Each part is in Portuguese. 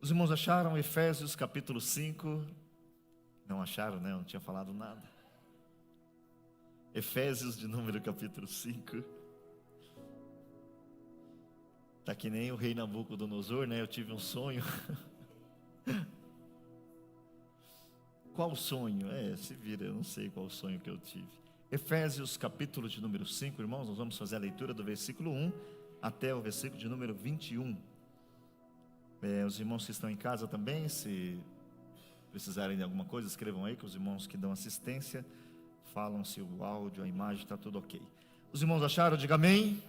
Os irmãos acharam Efésios capítulo 5? Não acharam, né? Eu não tinha falado nada. Efésios de número capítulo 5. Tá que nem o rei Nabucodonosor, né? Eu tive um sonho. Qual sonho? Se vira, eu não sei qual sonho que eu tive. Efésios capítulo de número 5, irmãos, nós vamos fazer a leitura do versículo 1 até o versículo de número 21. Os irmãos que estão em casa também, se precisarem de alguma coisa, escrevam aí, que os irmãos que dão assistência falam se o áudio, a imagem está tudo ok. Os irmãos acharam? Diga amém.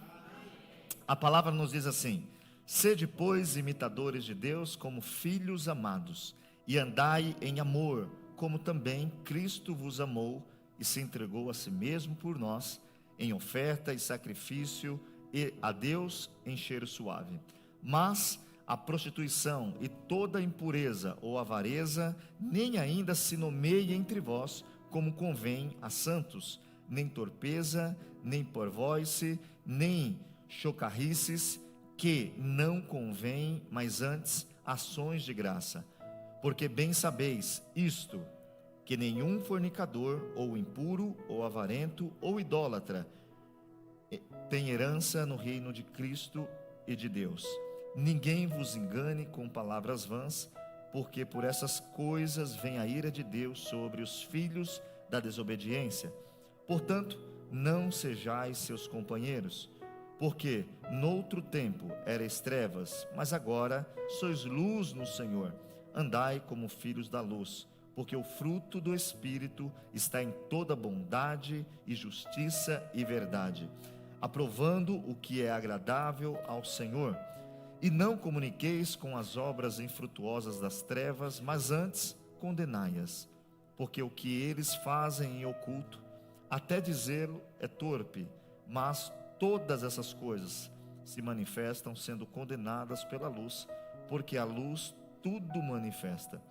A palavra nos diz assim: sede, pois, imitadores de Deus como filhos amados, e andai em amor, como também Cristo vos amou e se entregou a si mesmo por nós, em oferta e sacrifício e a Deus em cheiro suave. Mas a prostituição e toda impureza ou avareza nem ainda se nomeia entre vós, como convém a santos, nem torpeza, nem porvoice, nem chocarrices, que não convém, mas antes ações de graça. Porque bem sabeis isto, que nenhum fornicador, ou impuro, ou avarento, ou idólatra, tem herança no reino de Cristo e de Deus. Ninguém vos engane com palavras vãs, porque por essas coisas vem a ira de Deus sobre os filhos da desobediência. Portanto, não sejais seus companheiros, porque noutro tempo erais trevas, mas agora sois luz no Senhor. Andai como filhos da luz, porque o fruto do Espírito está em toda bondade e justiça e verdade, aprovando o que é agradável ao Senhor. E não comuniqueis com as obras infrutuosas das trevas, mas antes condenai-as, porque o que eles fazem em oculto, até dizê-lo, é torpe, mas todas essas coisas se manifestam sendo condenadas pela luz, porque a luz tudo manifesta.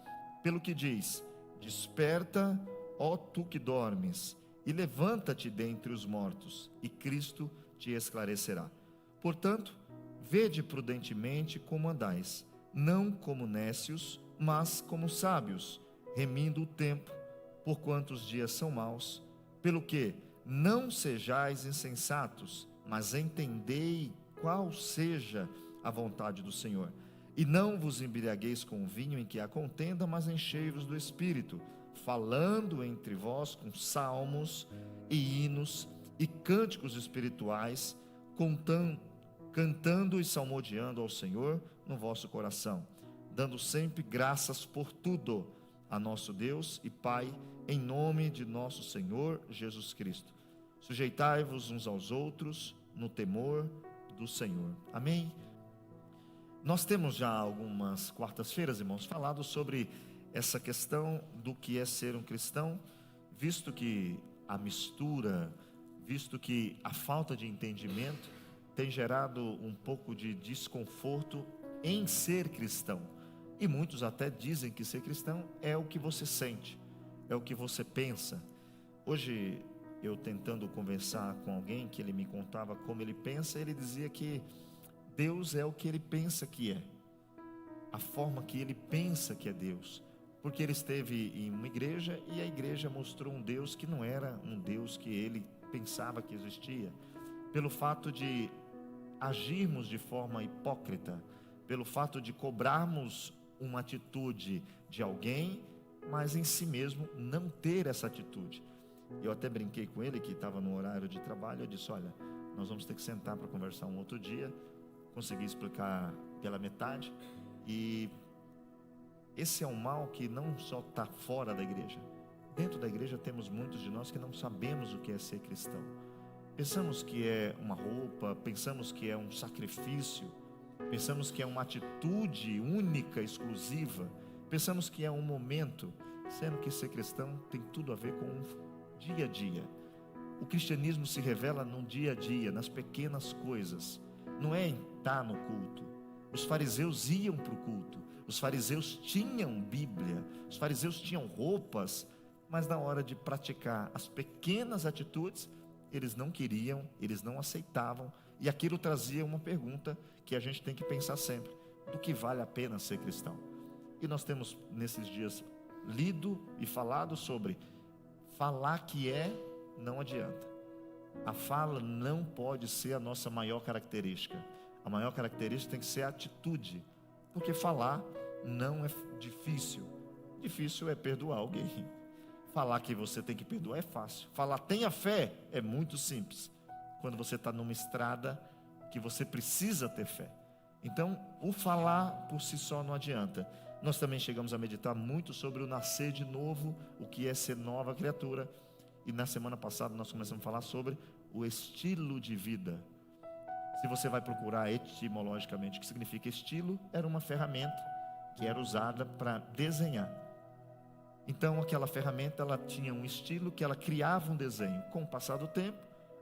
Pelo que diz: desperta, ó tu que dormes, e levanta-te dentre os mortos, e Cristo te esclarecerá. Portanto, vede prudentemente como andais, não como nécios, mas como sábios, remindo o tempo, porquanto os dias são maus. Pelo que não sejais insensatos, mas entendei qual seja a vontade do Senhor. E não vos embriagueis com o vinho em que há contenda, mas enchei-vos do Espírito, falando entre vós com salmos e hinos e cânticos espirituais, cantando e salmodiando ao Senhor no vosso coração, dando sempre graças por tudo a nosso Deus e Pai, em nome de nosso Senhor Jesus Cristo. Sujeitai-vos uns aos outros no temor do Senhor. Amém? Nós temos já algumas quartas-feiras, irmãos, falado sobre essa questão do que é ser um cristão, visto que a mistura, visto que a falta de entendimento tem gerado um pouco de desconforto em ser cristão. E muitos até dizem que ser cristão é o que você sente, é o que você pensa. Hoje, eu tentando conversar com alguém, que ele me contava como ele pensa, ele dizia que Deus é o que ele pensa que é, a forma que ele pensa que é Deus, porque ele esteve em uma igreja e a igreja mostrou um Deus que não era um Deus que ele pensava que existia, pelo fato de agirmos de forma hipócrita, pelo fato de cobrarmos uma atitude de alguém, mas em si mesmo não ter essa atitude. Eu até brinquei com ele, que estava no horário de trabalho. Eu disse: olha, nós vamos ter que sentar para conversar um outro dia. Consegui explicar pela metade. E esse é um mal que não só está fora da igreja. Dentro da igreja temos muitos de nós que não sabemos o que é ser cristão. Pensamos que é uma roupa, pensamos que é um sacrifício, pensamos que é uma atitude única, exclusiva, pensamos que é um momento, sendo que ser cristão tem tudo a ver com um dia a dia. O cristianismo se revela no dia a dia, nas pequenas coisas, não é em estar no culto. Os fariseus iam para o culto, os fariseus tinham Bíblia, os fariseus tinham roupas, mas na hora de praticar as pequenas atitudes, eles não queriam, eles não aceitavam, e aquilo trazia uma pergunta que a gente tem que pensar sempre: do que vale a pena ser cristão? E nós temos nesses dias lido e falado sobre falar que não adianta. A fala não pode ser a nossa maior característica. A maior característica tem que ser a atitude, porque falar não é difícil. Difícil é perdoar alguém. Falar que você tem que perdoar é fácil. Falar tenha fé é muito simples, quando você está numa estrada que você precisa ter fé. Então, o falar por si só não adianta. Nós também chegamos a meditar muito sobre o nascer de novo, o que é ser nova criatura. E na semana passada nós começamos a falar sobre o estilo de vida. Se você vai procurar etimologicamente o que significa estilo, era uma ferramenta que era usada para desenhar. Então aquela ferramenta, ela tinha um estilo que ela criava um desenho. Com o passar do tempo,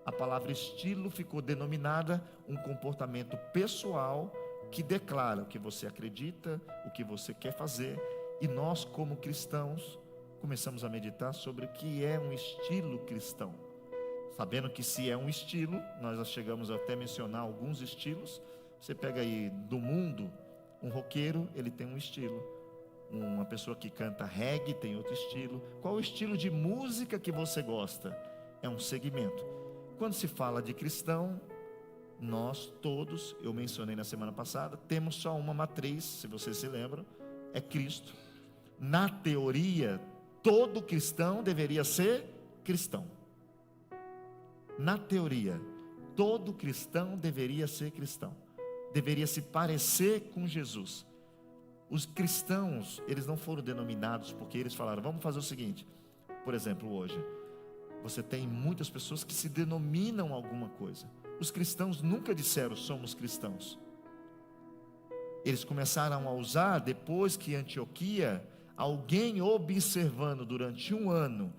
a palavra estilo ficou denominada um comportamento pessoal que declara o que você acredita, o que você quer fazer. E nós, como cristãos, começamos a meditar sobre o que é um estilo cristão. Sabendo que se é um estilo, nós já chegamos até a mencionar alguns estilos. Você pega aí do mundo, um roqueiro, ele tem um estilo. Uma pessoa que canta reggae tem outro estilo. Qual o estilo de música que você gosta? É um segmento. Quando se fala de cristão, nós todos, eu mencionei na semana passada, temos só uma matriz, se vocês se lembram, é Cristo. Na teoria, todo cristão deveria ser cristão. Na teoria, todo cristão deveria ser cristão. Deveria se parecer com Jesus. Os cristãos, eles não foram denominados porque eles falaram, vamos fazer o seguinte. Por exemplo, hoje, você tem muitas pessoas que se denominam alguma coisa. Os cristãos nunca disseram, somos cristãos. Eles começaram a usar, depois que Antioquia, alguém observando durante um ano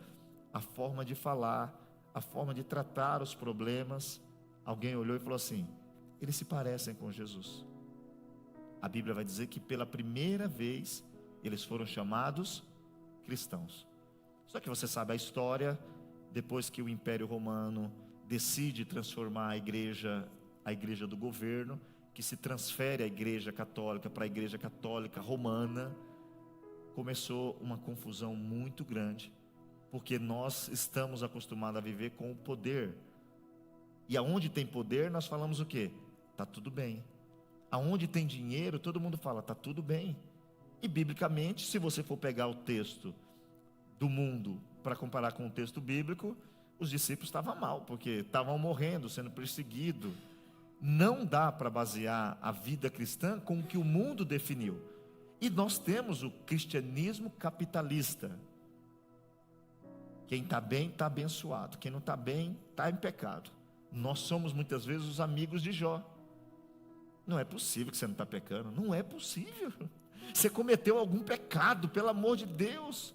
a forma de falar, a forma de tratar os problemas, alguém olhou e falou assim, eles se parecem com Jesus. A Bíblia vai dizer que pela primeira vez eles foram chamados cristãos. Só que você sabe a história, depois que o Império Romano decide transformar a igreja do governo, que se transfere a igreja católica para a igreja católica romana, começou uma confusão muito grande, porque nós estamos acostumados a viver com o poder. E aonde tem poder, nós falamos o quê? Tá tudo bem. Aonde tem dinheiro, todo mundo fala, tá tudo bem. E biblicamente, se você for pegar o texto do mundo para comparar com o texto bíblico, os discípulos estavam mal, porque estavam morrendo, sendo perseguidos. Não dá para basear a vida cristã com o que o mundo definiu. E nós temos o cristianismo capitalista. Quem está bem, está abençoado. Quem não está bem, está em pecado. Nós somos muitas vezes os amigos de Jó. Não é possível que você não está pecando. Não é possível. Você cometeu algum pecado, pelo amor de Deus.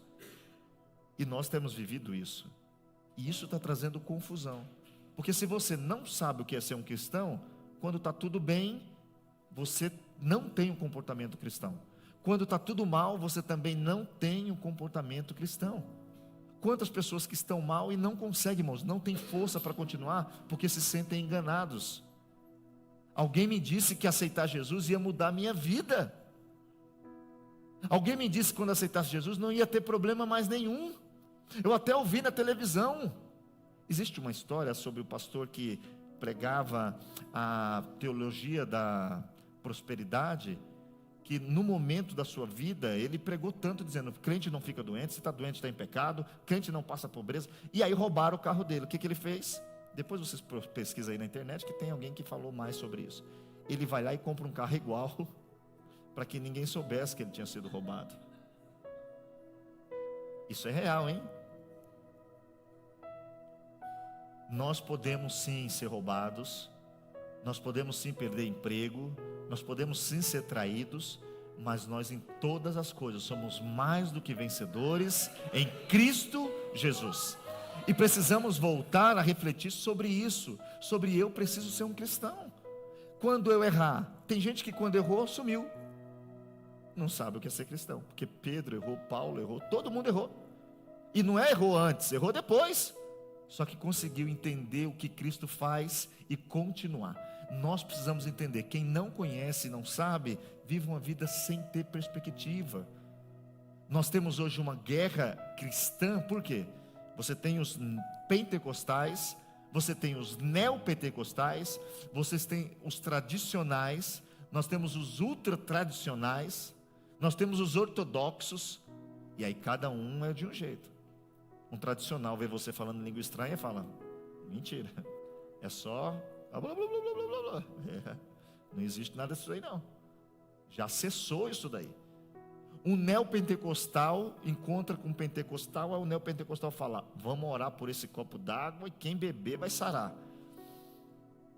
E nós temos vivido isso. E isso está trazendo confusão. Porque se você não sabe o que é ser um cristão, quando está tudo bem, você não tem um comportamento cristão. Quando está tudo mal, você também não tem um comportamento cristão. Quantas pessoas que estão mal e não conseguem, irmãos, não tem força para continuar, porque se sentem enganados. Alguém me disse que aceitar Jesus ia mudar a minha vida. Alguém me disse que quando aceitasse Jesus não ia ter problema mais nenhum. Eu até ouvi na televisão. Existe uma história sobre o pastor que pregava a teologia da prosperidade, que no momento da sua vida, ele pregou tanto dizendo, crente não fica doente, se está doente está em pecado, crente não passa pobreza, e aí roubaram o carro dele. O que ele fez? Depois vocês pesquisam aí na internet que tem alguém que falou mais sobre isso. Ele vai lá e compra um carro igual, para que ninguém soubesse que ele tinha sido roubado. Isso é real, hein? Nós podemos sim ser roubados, nós podemos sim perder emprego, nós podemos sim ser traídos, mas nós em todas as coisas somos mais do que vencedores em Cristo Jesus. E precisamos voltar a refletir sobre isso, sobre eu preciso ser um cristão. Quando eu errar, tem gente que quando errou, sumiu. Não sabe o que é ser cristão, porque Pedro errou, Paulo errou, todo mundo errou. E não é errou antes, errou depois. Só que conseguiu entender o que Cristo faz e continuar. nós precisamos entender, quem não conhece, não sabe, vive uma vida sem ter perspectiva. Nós temos hoje uma guerra cristã, por quê? Você tem os pentecostais, você tem os neopentecostais, vocês têm os tradicionais, nós temos os ultra-tradicionais, nós temos os ortodoxos, e aí cada um é de um jeito. Um tradicional vê você falando língua estranha e fala, mentira, é só blá, blá, blá, blá, blá, blá. Não existe nada disso aí não, já cessou isso daí. Um neopentecostal encontra com um pentecostal, aí o neopentecostal fala, vamos orar por esse copo d'água e quem beber vai sarar.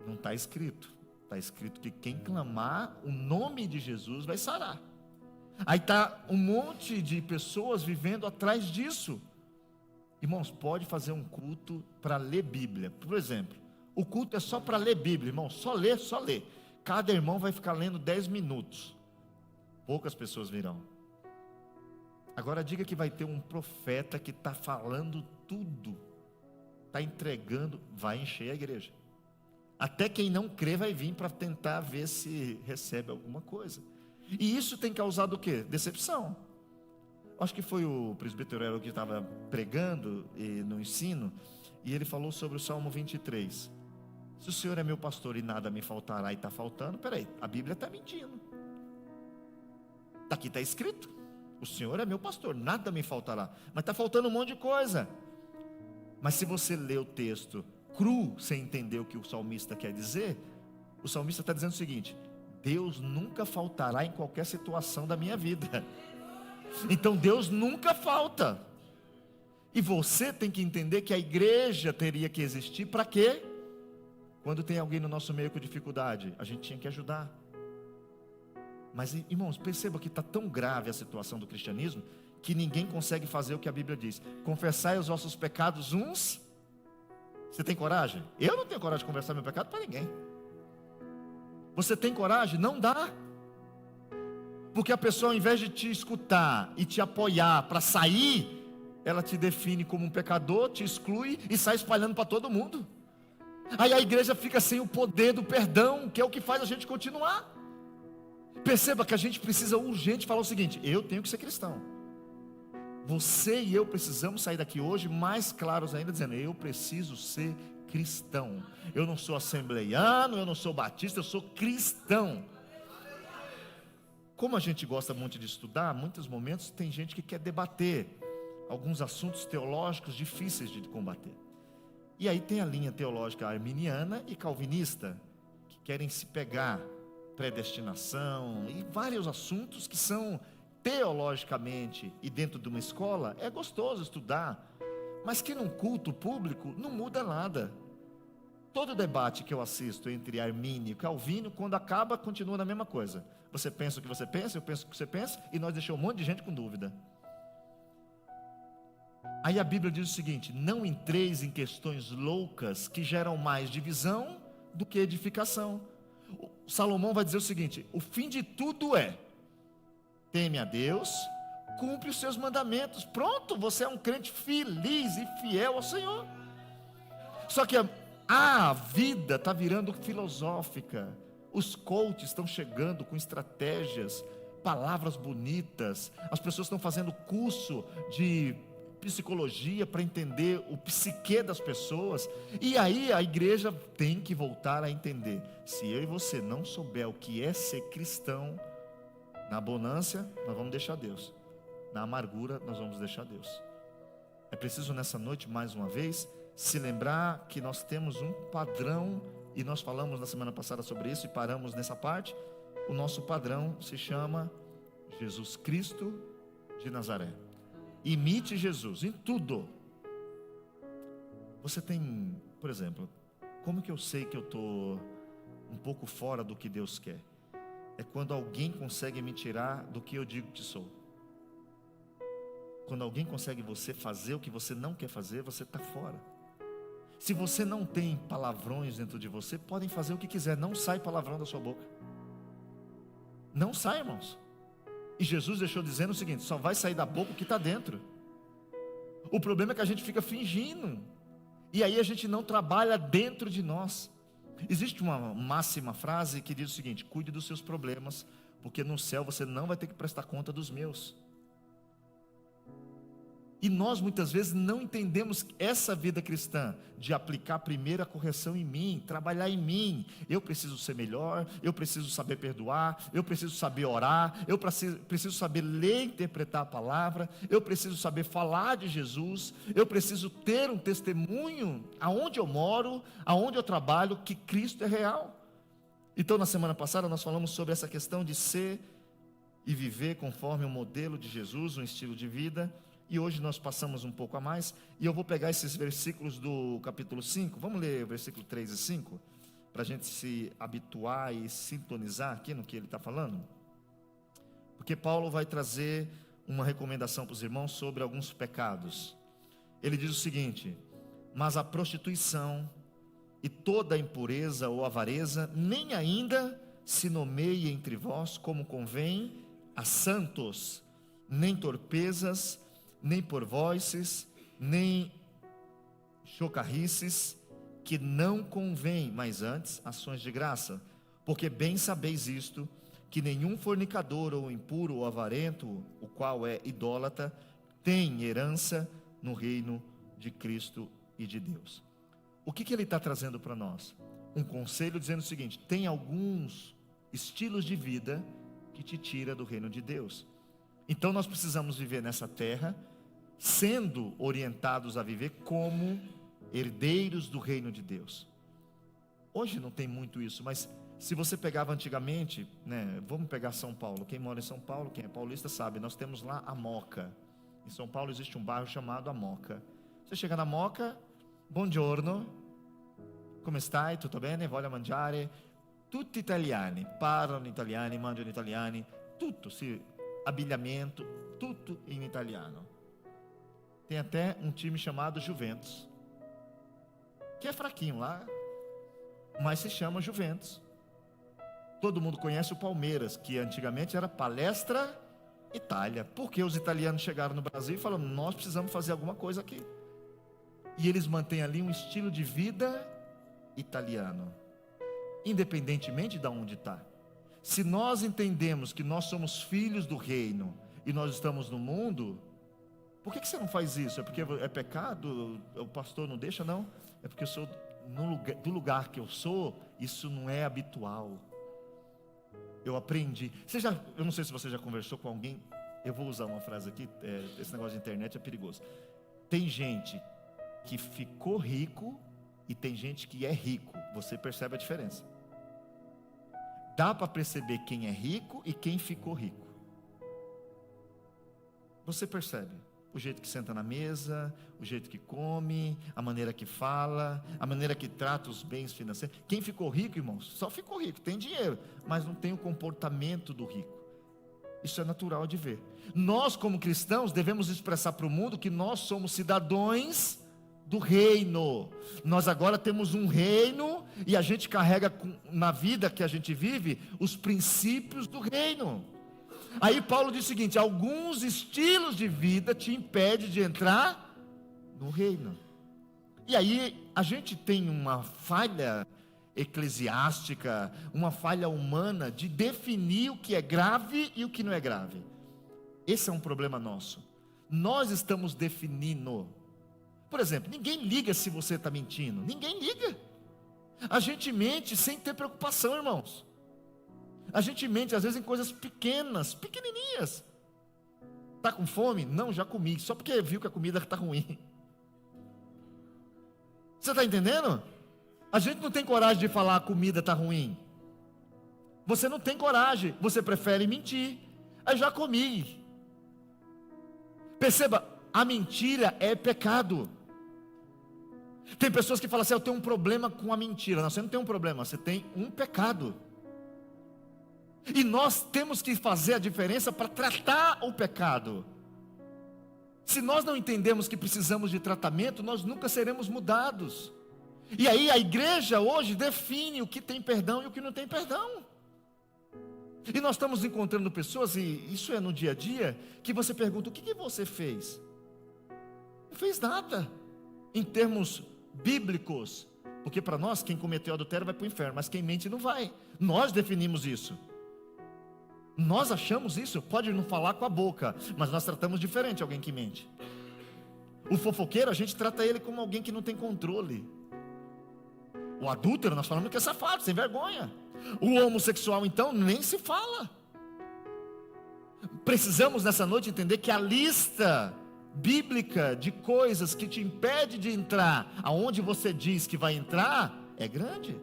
Não está escrito, está escrito que quem clamar o nome de Jesus vai sarar. Aí está um monte de pessoas vivendo atrás disso. Irmãos, pode fazer um culto para ler Bíblia. Por exemplo, o culto é só para ler Bíblia, irmão, só ler. Cada irmão vai ficar lendo 10 minutos. Poucas pessoas virão. Agora diga que vai ter um profeta que está falando tudo, está entregando, vai encher a igreja. Até quem não crê vai vir para tentar ver se recebe alguma coisa. E isso tem causado o quê? Decepção. Acho que foi o presbítero que estava pregando no ensino, e ele falou sobre o Salmo 23. Se o Senhor é meu pastor e nada me faltará e está faltando, peraí, a Bíblia está mentindo. Aqui está escrito, o Senhor é meu pastor, nada me faltará. Mas está faltando um monte de coisa. Mas se você lê o texto cru, sem entender o que o salmista quer dizer, o salmista está dizendo o seguinte: Deus nunca faltará em qualquer situação da minha vida. Então Deus nunca falta. E você tem que entender que a igreja teria que existir para quê? Quando tem alguém no nosso meio com dificuldade, a gente tinha que ajudar. Mas irmãos, perceba que está tão grave a situação do cristianismo, que ninguém consegue fazer o que a Bíblia diz: confessai os vossos pecados uns. Você tem coragem? Eu não tenho coragem de confessar meu pecado para ninguém. Você tem coragem? Não dá. Porque a pessoa, ao invés de te escutar e te apoiar para sair, ela te define como um pecador, te exclui e sai espalhando para todo mundo. Aí a igreja fica sem o poder do perdão, que é o que faz a gente continuar. Perceba que a gente precisa urgente falar o seguinte: eu tenho que ser cristão. Você e eu precisamos sair daqui hoje mais claros ainda, dizendo: eu preciso ser cristão. Eu não sou assembleiano, eu não sou batista, eu sou cristão. Como a gente gosta muito de estudar, muitos momentos tem gente que quer debater alguns assuntos teológicos difíceis de combater. E aí tem a linha teológica arminiana e calvinista, que querem se pegar, predestinação e vários assuntos que são teologicamente, e dentro de uma escola é gostoso estudar, mas que num culto público não muda nada. Todo debate que eu assisto entre Armínio e Calvino, quando acaba, continua na mesma coisa. Você pensa o que você pensa, eu penso o que você pensa, e nós deixamos um monte de gente com dúvida. Aí a Bíblia diz o seguinte: não entreis em questões loucas que geram mais divisão do que edificação. Salomão vai dizer o seguinte: o fim de tudo é: teme a Deus, cumpre os seus mandamentos. Pronto, você é um crente feliz e fiel ao Senhor. Só que a vida está virando filosófica. Os coaches estão chegando com estratégias, palavras bonitas. As pessoas estão fazendo curso de psicologia para entender o psiquê das pessoas. E aí a igreja tem que voltar a entender: se eu e você não souber o que é ser cristão, na abundância nós vamos deixar Deus, na amargura nós vamos deixar Deus. É preciso nessa noite, mais uma vez, se lembrar que nós temos um padrão, e nós falamos na semana passada sobre isso e paramos nessa parte. O nosso padrão se chama Jesus Cristo de Nazaré. Imite Jesus em tudo. Você tem, por exemplo, como que eu sei que eu estou um pouco fora do que Deus quer? É quando alguém consegue me tirar do que eu digo que sou. Quando alguém consegue você fazer o que você não quer fazer, você está fora. Se você não tem palavrões dentro de você, podem fazer o que quiser, não sai palavrão da sua boca. Não sai, irmãos. E Jesus deixou dizendo o seguinte: só vai sair da boca o que está dentro. O problema é que a gente fica fingindo, e aí a gente não trabalha dentro de nós. Existe uma máxima frase que diz o seguinte: cuide dos seus problemas, porque no céu você não vai ter que prestar conta dos meus. E nós muitas vezes não entendemos essa vida cristã, de aplicar primeiro a correção em mim, trabalhar em mim. Eu preciso ser melhor, eu preciso saber perdoar, eu preciso saber orar, eu preciso saber ler e interpretar a palavra, eu preciso saber falar de Jesus, eu preciso ter um testemunho aonde eu moro, aonde eu trabalho, que Cristo é real. Então na semana passada nós falamos sobre essa questão de ser e viver conforme o modelo de Jesus, um estilo de vida. E hoje nós passamos um pouco a mais, e eu vou pegar esses versículos do capítulo 5, vamos ler o versículo 3 e 5, para a gente se habituar e sintonizar aqui no que ele está falando. Porque Paulo vai trazer uma recomendação para os irmãos sobre alguns pecados. Ele diz o seguinte: mas a prostituição e toda a impureza ou avareza, nem ainda se nomeie entre vós como convém a santos, nem torpezas, nem porvoices, nem chocarrices, que não convém, mas antes ações de graça. Porque bem sabeis isto, que nenhum fornicador, ou impuro, ou avarento, o qual é idólatra, tem herança no reino de Cristo e de Deus. O que ele está trazendo para nós? Um conselho dizendo o seguinte: tem alguns estilos de vida que te tira do reino de Deus. Então nós precisamos viver nessa terra, sendo orientados a viver como herdeiros do reino de Deus. Hoje não tem muito isso, mas se você pegava antigamente, vamos pegar São Paulo. Quem mora em São Paulo, quem é paulista sabe, nós temos lá a Moca. Em São Paulo existe um bairro chamado a Moca. Você chega na Moca: buongiorno, come stai, tutto bene, voglio mangiare, tutti italiani, parlano italiani, mangiano italiani, tutto, abbigliamento, tutto em italiano. Tem até um time chamado Juventus, que é fraquinho lá, mas se chama Juventus. Todo mundo conhece o Palmeiras, que antigamente era Palestra Itália, porque os italianos chegaram no Brasil e falaram: nós precisamos fazer alguma coisa aqui. E eles mantêm ali um estilo de vida italiano, independentemente de onde está. Se nós entendemos que nós somos filhos do reino e nós estamos no mundo, por que você não faz isso? É porque é pecado? O pastor não deixa? Não, é porque eu sou do lugar que eu sou, isso não é habitual. Eu aprendi. Eu não sei se você já conversou com alguém. Eu vou usar uma frase aqui, esse negócio de internet é perigoso. Tem gente que ficou rico e tem gente que é rico. Você percebe a diferença? Dá para perceber quem é rico e quem ficou rico. Você percebe o jeito que senta na mesa, o jeito que come, a maneira que fala, a maneira que trata os bens financeiros. Quem ficou rico, irmãos, só ficou rico, tem dinheiro, mas não tem o comportamento do rico. Isso é natural de ver. Nós, como cristãos, devemos expressar para o mundo que nós somos cidadãos do reino. Nós agora temos um reino e a gente carrega na vida que a gente vive os princípios do reino. Aí Paulo diz o seguinte: alguns estilos de vida te impedem de entrar no reino. E aí a gente tem uma falha eclesiástica, uma falha humana de definir o que é grave e o que não é grave. Esse é um problema nosso. Nós estamos definindo. Por exemplo, ninguém liga se você está mentindo. Ninguém liga. A gente mente sem ter preocupação, irmãos. A gente mente às vezes em coisas pequenas, pequenininhas. Está com fome? Não, já comi. Só porque viu que a comida está ruim. Você está entendendo? A gente não tem coragem de falar a comida está ruim. Você não tem coragem. Você prefere mentir. Eu já comi. Perceba, a mentira é pecado. Tem pessoas que falam assim: eu tenho um problema com a mentira. Não, você não tem um problema, você tem um pecado. E nós temos que fazer a diferença para tratar o pecado. Se nós não entendemos que precisamos de tratamento, nós nunca seremos mudados. E aí a igreja hoje define o que tem perdão e o que não tem perdão. E nós estamos encontrando pessoas, e isso é no dia a dia, que você pergunta: o que você fez? Não fez nada. Em termos bíblicos, Porque para nós, quem cometeu adultério vai para o inferno, mas quem mente não vai. Nós definimos isso. Nós achamos isso. Pode não falar com a boca, mas nós tratamos diferente alguém que mente. O fofoqueiro, a gente trata ele como alguém que não tem controle. O adúltero, nós falamos que é safado, sem vergonha. O homossexual, então, nem se fala. Precisamos nessa noite entender que a lista bíblica de coisas que te impede de entrar aonde você diz que vai entrar é grande.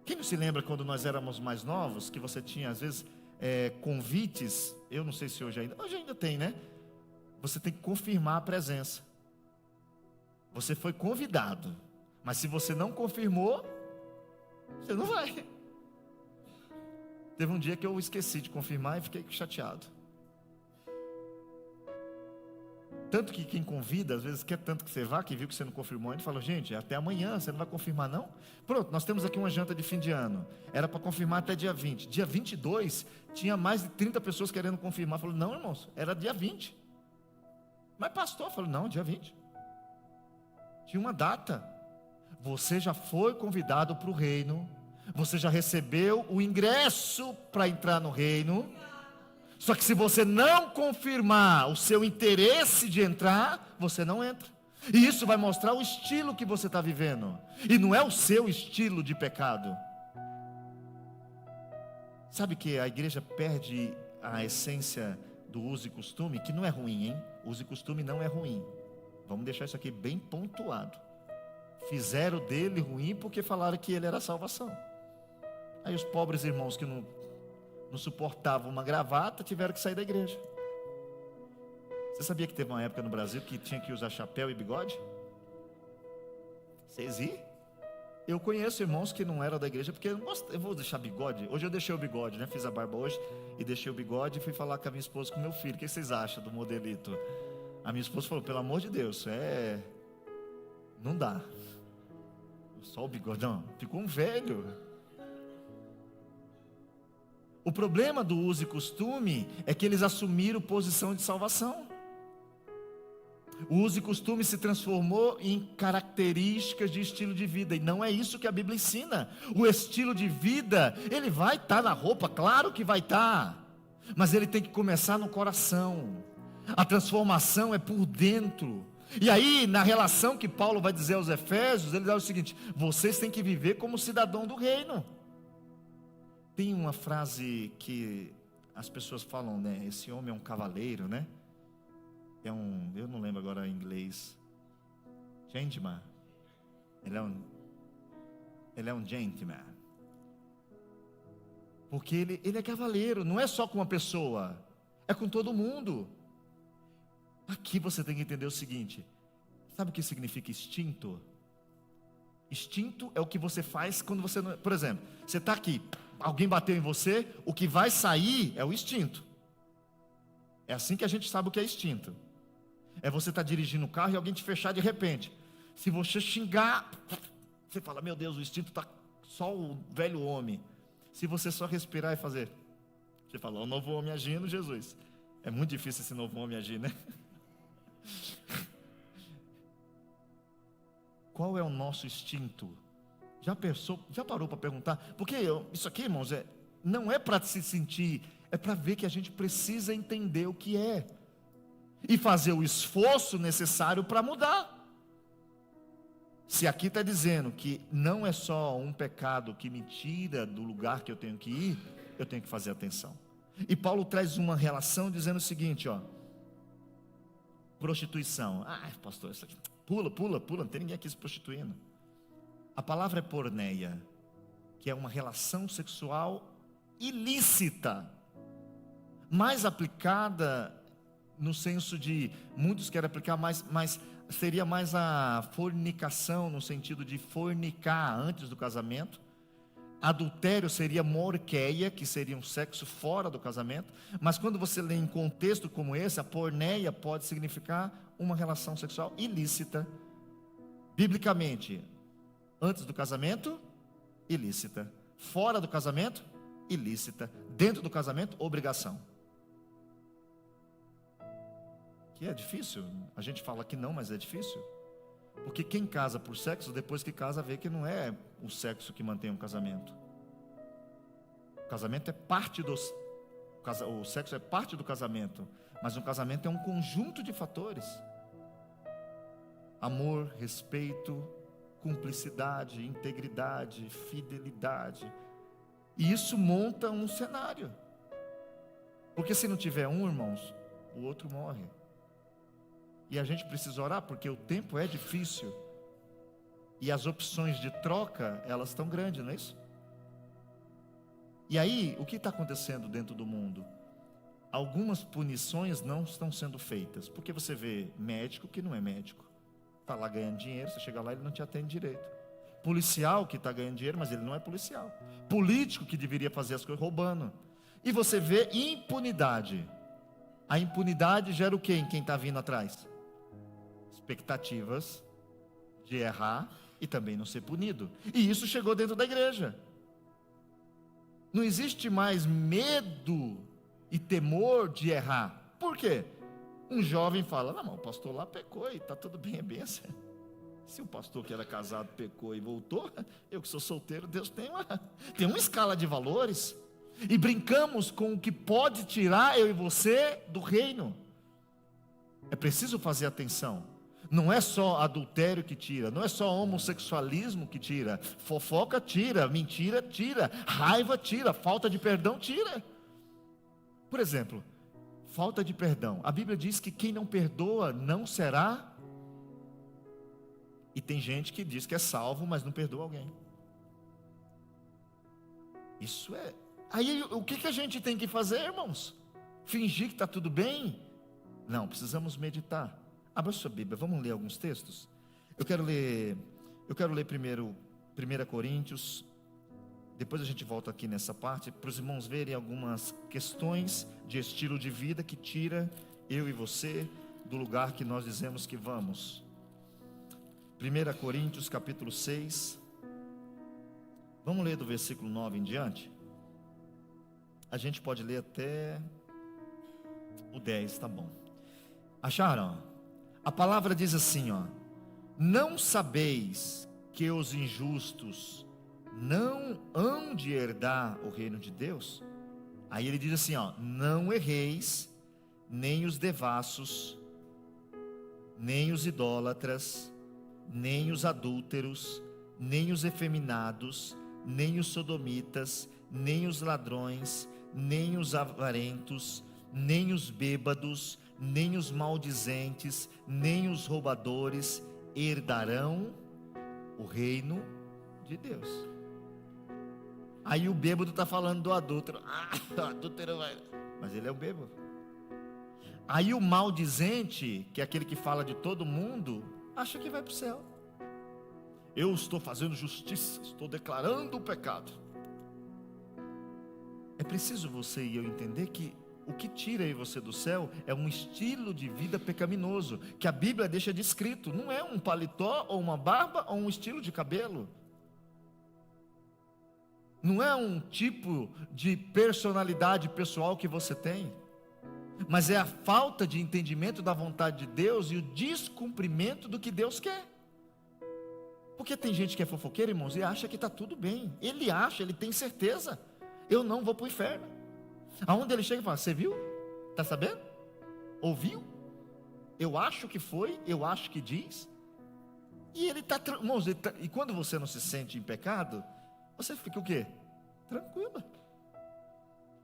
Quem não se lembra quando nós éramos mais novos, que você tinha às vezes convites, eu não sei se hoje ainda tem, né? Você tem que confirmar a presença. Você foi convidado, mas se você não confirmou, você não vai. Teve um dia que eu esqueci de confirmar e fiquei chateado. Tanto que quem convida, às vezes quer tanto que você vá, que viu que você não confirmou ainda, fala, gente, até amanhã, você não vai confirmar não? Pronto, nós temos aqui uma janta de fim de ano, era para confirmar até dia 20, dia 22, tinha mais de 30 pessoas querendo confirmar, falou, não irmãos, era dia 20, mas pastor, falou, não, dia 20, tinha uma data, você já foi convidado para o reino, você já recebeu o ingresso para entrar no reino. Só que se você não confirmar o seu interesse de entrar, você não entra. E isso vai mostrar o estilo que você está vivendo. E não é o seu estilo de pecado. Sabe que a igreja perde a essência do uso e costume, que não é ruim, hein? Uso e costume não é ruim. Vamos deixar isso aqui bem pontuado. Fizeram dele ruim porque falaram que ele era a salvação. Aí os pobres irmãos que não suportavam uma gravata, tiveram que sair da igreja. Você sabia que teve uma época no Brasil que tinha que usar chapéu e bigode? Vocês viram? Eu conheço irmãos que não eram da igreja, porque eu vou deixar bigode. Hoje eu deixei o bigode, né? Fiz a barba hoje e deixei o bigode e fui falar com a minha esposa, com o meu filho. O que vocês acham do modelito? A minha esposa falou, pelo amor de Deus, não dá. Só o bigodão, ficou um velho. O problema do uso e costume é que eles assumiram posição de salvação. O uso e costume se transformou em características de estilo de vida, e não é isso que a Bíblia ensina. O estilo de vida, ele vai estar na roupa, claro que vai estar, mas ele tem que começar no coração. A transformação é por dentro. E aí, na relação que Paulo vai dizer aos Efésios, ele dá o seguinte: vocês têm que viver como cidadão do reino. Tem uma frase que as pessoas falam, né? Esse homem é um cavaleiro, né? Eu não lembro agora em inglês. Gentleman. Ele é um gentleman. Porque ele é cavaleiro, não é só com uma pessoa, é com todo mundo. Aqui você tem que entender o seguinte: sabe o que significa instinto? Instinto é o que você faz quando você não... Por exemplo, você está aqui, alguém bateu em você, o que vai sair é o instinto. É assim que a gente sabe o que é instinto. É você estar dirigindo o carro e alguém te fechar de repente. Se você xingar, você fala, meu Deus, o instinto está só o velho homem. Se você só respirar e fazer, você fala, o novo homem agindo, Jesus. É muito difícil esse novo homem agir, né? Qual é o nosso instinto? Já parou para perguntar? Porque isso aqui, irmãos, não é para se sentir, é para ver que a gente precisa entender o que é e fazer o esforço necessário para mudar. Se aqui está dizendo que não é só um pecado que me tira do lugar que eu tenho que ir, eu tenho que fazer atenção. E Paulo traz uma relação dizendo o seguinte, prostituição. Pastor, isso aqui, pula, não tem ninguém aqui se prostituindo. A palavra é porneia, que é uma relação sexual ilícita, mais aplicada no senso de, muitos querem aplicar mas seria mais a fornicação, no sentido de fornicar antes do casamento. Adultério seria morqueia, que seria um sexo fora do casamento. Mas quando você lê em contexto como esse, a porneia pode significar uma relação sexual ilícita. Biblicamente, antes do casamento, ilícita. Fora do casamento, ilícita. Dentro do casamento, obrigação. Que é difícil. A gente fala que não, mas é difícil. Porque quem casa por sexo, depois que casa, vê que não é o sexo que mantém um casamento. O casamento é parte o sexo é parte do casamento, mas um casamento é um conjunto de fatores: amor, respeito, cumplicidade, integridade, fidelidade. E isso monta um cenário. Porque se não tiver um, irmãos, o outro morre. E a gente precisa orar, porque o tempo é difícil. E as opções de troca, elas estão grandes, não é isso? E aí, o que está acontecendo dentro do mundo? Algumas punições não estão sendo feitas. Porque você vê médico que não é médico. Está lá ganhando dinheiro, você chega lá e ele não te atende direito. Policial que está ganhando dinheiro, mas ele não é policial. Político que deveria fazer as coisas roubando. E você vê impunidade. A impunidade gera o quê em quem está vindo atrás? Expectativas de errar e também não ser punido. E isso chegou dentro da igreja. Não existe mais medo e temor de errar. Por quê? Um jovem fala: não, mas o pastor lá pecou e está tudo bem, é bênção. Se o pastor que era casado pecou e voltou, eu que sou solteiro, Deus tem uma escala de valores. E brincamos com o que pode tirar eu e você do reino. É preciso fazer atenção. Não é só adultério que tira, não é só homossexualismo que tira. Fofoca tira, mentira tira, raiva tira, falta de perdão tira. Por exemplo, falta de perdão. A Bíblia diz que quem não perdoa não será. E tem gente que diz que é salvo, mas não perdoa alguém. Isso é. Aí o que a gente tem que fazer, irmãos? Fingir que está tudo bem? Não, precisamos meditar. Abra sua Bíblia, vamos ler alguns textos. Eu quero ler primeiro 1 Coríntios. Depois a gente volta aqui nessa parte, para os irmãos verem algumas questões de estilo de vida que tira eu e você do lugar que nós dizemos que vamos. 1 Coríntios capítulo 6. Vamos ler do versículo 9 em diante. A gente pode ler até o 10, tá bom. Acharam? A palavra diz assim, ó: não sabeis que os injustos não hão de herdar o reino de Deus? Aí ele diz assim, ó: não erreis, nem os devassos, nem os idólatras, nem os adúlteros, nem os efeminados, nem os sodomitas, nem os ladrões, nem os avarentos, nem os bêbados, nem os maldizentes, nem os roubadores herdarão o reino de Deus. Aí o bêbado está falando do adúltero. O adúltero vai... Mas ele é o bêbado. Aí o maldizente, que é aquele que fala de todo mundo, acha que vai para o céu. Eu estou fazendo justiça, estou declarando o pecado. É preciso você e eu entender que o que tira aí você do céu é um estilo de vida pecaminoso, que a Bíblia deixa descrito. Não é um paletó, ou uma barba, ou um estilo de cabelo. Não é um tipo de personalidade pessoal que você tem. Mas é a falta de entendimento da vontade de Deus e o descumprimento do que Deus quer. Porque tem gente que é fofoqueira, irmãos, e acha que está tudo bem. Ele acha, ele tem certeza. Eu não vou para o inferno. Aonde ele chega e fala: você viu? Está sabendo? Ouviu? Eu acho que foi, eu acho que diz. E ele está, irmãos, e quando você não se sente em pecado, você fica o quê? Tranquilo.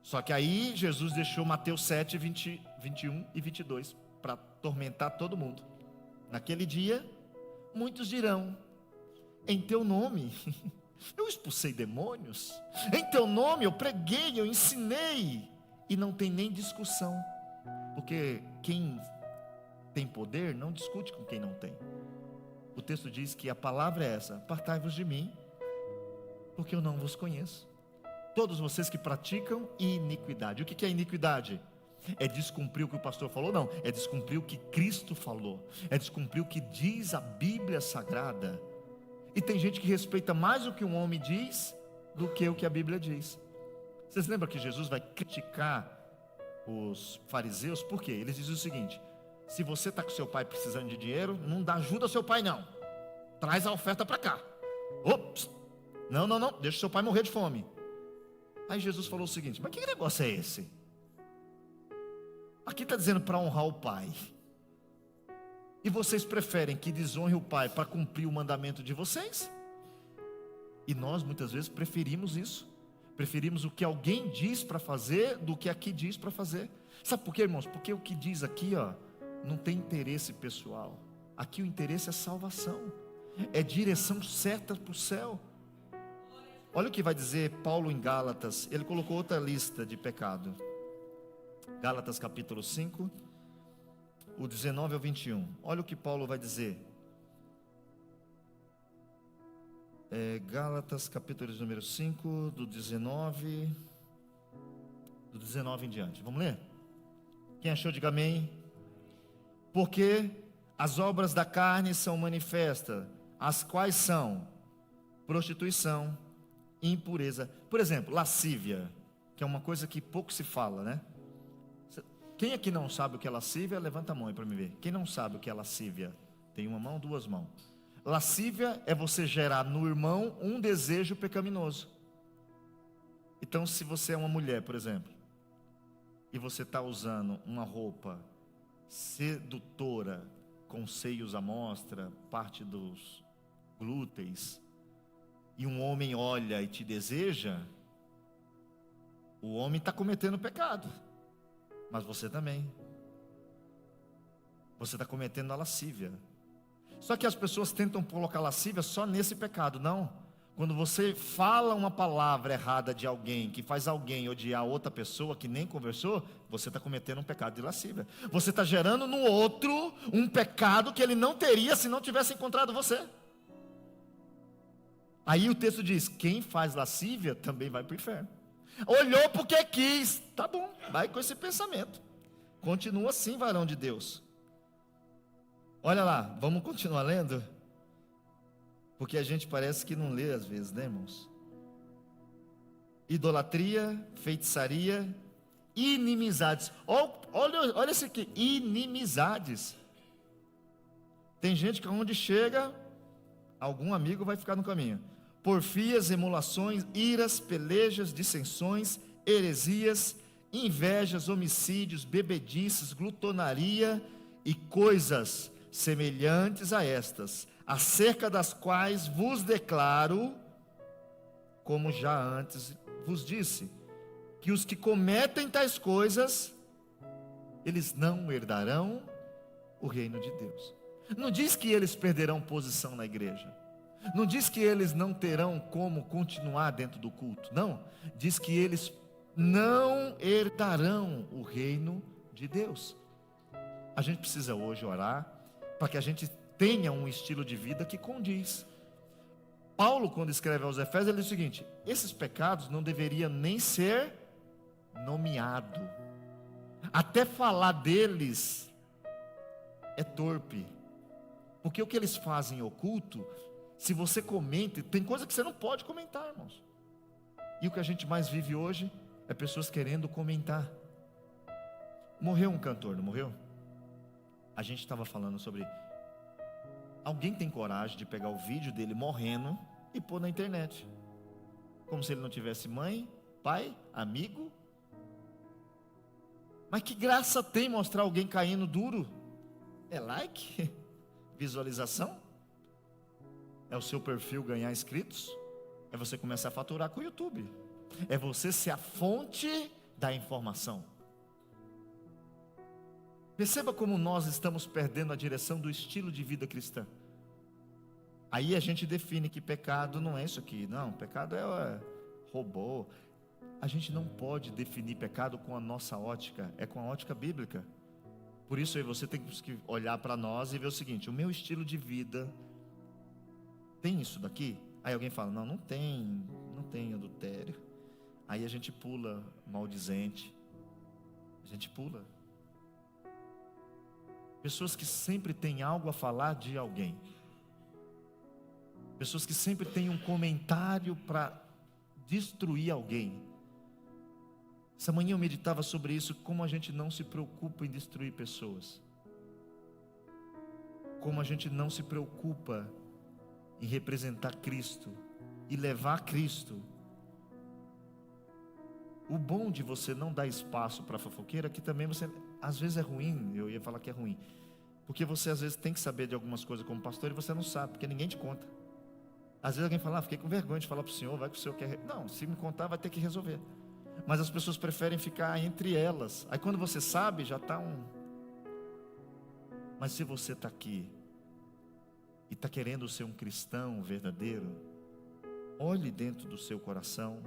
Só que aí Jesus deixou Mateus 7, 21 e 22 para atormentar todo mundo. Naquele dia, muitos dirão: em teu nome eu expulsei demônios, em teu nome eu preguei, eu ensinei. E não tem nem discussão, porque quem tem poder não discute com quem não tem. O texto diz que a palavra é essa: apartai-vos de mim, porque eu não vos conheço. Todos vocês que praticam iniquidade. O que é iniquidade? É descumprir o que o pastor falou? Não, é descumprir o que Cristo falou, é descumprir o que diz a Bíblia Sagrada. E tem gente que respeita mais o que um homem diz do que o que a Bíblia diz. Vocês lembram que Jesus vai criticar os fariseus? Por quê? Eles dizem o seguinte: se você está com seu pai precisando de dinheiro, não dá ajuda ao seu pai não. traz a oferta para cá. Ops, não, deixa seu pai morrer de fome. Aí Jesus falou o seguinte: mas que negócio é esse? Aqui está dizendo para honrar o pai, e vocês preferem que desonre o pai para cumprir o mandamento de vocês? E nós muitas vezes preferimos isso. Preferimos o que alguém diz para fazer do que aqui diz para fazer. Sabe por quê, irmãos? Porque o que diz aqui, não tem interesse pessoal. Aqui o interesse é salvação, é direção certa para o céu. Olha o que vai dizer Paulo em Gálatas. Ele colocou outra lista de pecado. Gálatas capítulo 5, o 19 ao 21. Olha o que Paulo vai dizer. Gálatas capítulo número 5, do 19 em diante. Vamos ler? Quem achou, diga amém. Porque as obras da carne são manifestas, as quais são prostituição, impureza. Por exemplo, lascívia, que é uma coisa que pouco se fala, né? Quem aqui não sabe o que é lascívia, levanta a mão aí para me ver. Quem não sabe o que é lascívia? Tem uma mão, duas mãos. Lascívia é você gerar no irmão um desejo pecaminoso. Então, se você é uma mulher, por exemplo, e você está usando uma roupa sedutora, com seios à mostra, parte dos glúteos, e um homem olha e te deseja, o homem está cometendo pecado, mas você também. Você está cometendo a lascívia. Só que as pessoas tentam colocar lascívia só nesse pecado. Não. Quando você fala uma palavra errada de alguém, que faz alguém odiar outra pessoa que nem conversou, você está cometendo um pecado de lascívia. Você está gerando no outro um pecado que ele não teria se não tivesse encontrado você. Aí o texto diz: quem faz lascívia também vai para o inferno. Olhou porque quis, tá bom, vai com esse pensamento. Continua assim, varão de Deus. Olha lá, vamos continuar lendo? Porque a gente parece que não lê às vezes, né, irmãos? Idolatria, feitiçaria, inimizades. Olha isso aqui, inimizades. Tem gente que onde chega, algum amigo vai ficar no caminho. Porfias, emulações, iras, pelejas, dissensões, heresias, invejas, homicídios, bebedices, glutonaria e coisas semelhantes a estas, acerca das quais vos declaro, como já antes vos disse, que os que cometem tais coisas, eles não herdarão o reino de Deus. Não diz que eles perderão posição na igreja, não diz que eles não terão como continuar dentro do culto, não, diz que eles não herdarão o reino de Deus. A gente precisa hoje orar para que a gente tenha um estilo de vida que condiz. Paulo, quando escreve aos Efésios, ele diz o seguinte: esses pecados não deveriam nem ser nomeados. Até falar deles é torpe. Porque o que eles fazem oculto, se você comenta, tem coisa que você não pode comentar, irmãos. E o que a gente mais vive hoje é pessoas querendo comentar. Morreu um cantor, não morreu? A gente estava falando sobre... Alguém tem coragem de pegar o vídeo dele morrendo e pôr na internet, como se ele não tivesse mãe, pai, amigo? Mas que graça tem mostrar alguém caindo duro? É like? Visualização? É o seu perfil ganhar inscritos? É você começar a faturar com o YouTube? É você ser a fonte da informação? Perceba como nós estamos perdendo a direção do estilo de vida cristã. Aí a gente define que pecado não é isso aqui. Não, pecado é robô. A gente não pode definir pecado com a nossa ótica, é com a ótica bíblica. Por isso aí você tem que olhar para nós e ver o seguinte: o meu estilo de vida tem isso daqui? Aí alguém fala: não tem adultério. Aí a gente pula maldizente, a gente pula. Pessoas que sempre têm algo a falar de alguém. Pessoas que sempre têm um comentário para destruir alguém. Essa manhã eu meditava sobre isso, como a gente não se preocupa em destruir pessoas. Como a gente não se preocupa em representar Cristo e levar Cristo. O bom de você não dar espaço para fofoqueira, que também você, às vezes é ruim, eu ia falar que é ruim, porque você às vezes tem que saber de algumas coisas como pastor e você não sabe, porque ninguém te conta. Às vezes alguém fala, fiquei com vergonha de falar para o senhor, vai que o senhor quer... Não, se me contar vai ter que resolver. Mas as pessoas preferem ficar entre elas. Aí quando você sabe, já está um... Mas se você está aqui e está querendo ser um cristão verdadeiro, olhe dentro do seu coração,